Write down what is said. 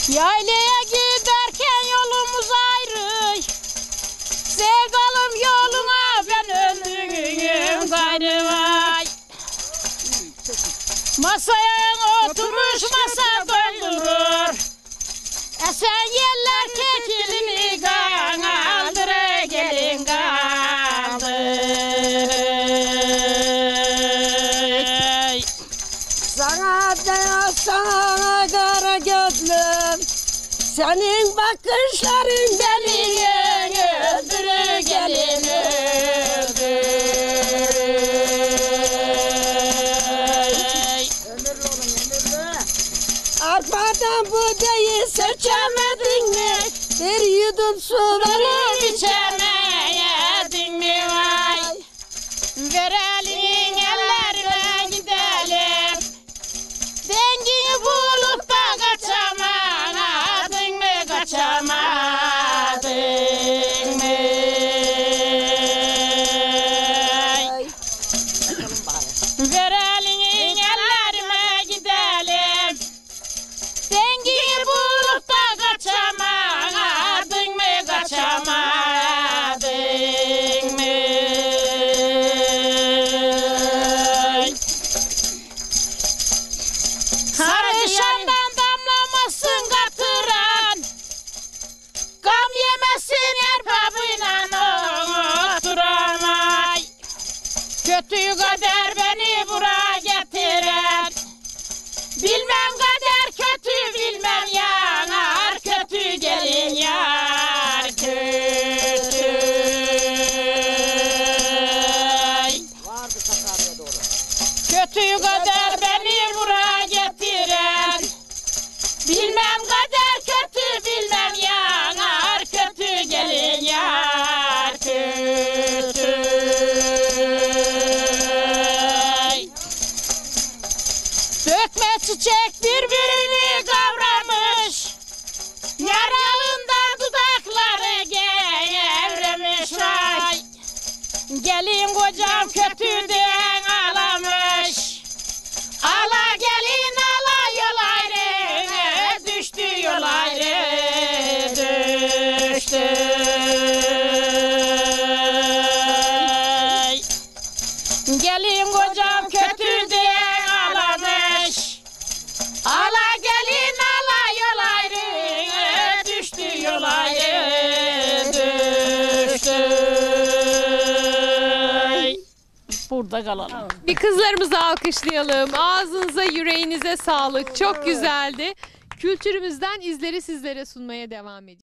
Yaylaya giderken yolumuz ayrı. Sevdalım yoluma ben öldüğüm gayrı vay. Masaya oturmuş masa doldurur. Esen yeller kekilini kaldır, gelin kaldır. Sana da sana kara gözlüm, senin bakışların beni öldürür, gelin arpadan buğdayı seçemedin mi? Bir yudum su verir içemedin mi vay? Verelim ellerine gidelim. Dengini bulup da kaçamadın mı, kaçamadın mı? Verelim ellerine gidelim. Dengini bulup da kaçamadın mı, kaçamadın mı? Sarı şamdan damlamasın katıran, gam yemesin erbabıyla oturan ay. Kötü kader beni buraya getiren, bilmem kader kötü, bilmem yanar kötü, gelin yar kötü. Kötü kader beni buraya getiren, bilmem kader kötü, bilmem yanar kötü, gelin yar kötü. Dökme çiçek birbirini kavramış, yaralından dudakları gevremiş vay. Gelin kocam kötü diyen ağlamış, ala gelin ala yol ayrı, düştü yol ayrı, düştü. Gelin kocam kötü diyen ağlamış, ala gelin ala yol ayrı, düştü yol ayrı, düştü. Burada kalalım. Bir kızlarımızı alkışlayalım. Ağzınıza, yüreğinize sağlık. Çok güzeldi. Kültürümüzden izleri sizlere sunmaya devam ediyoruz.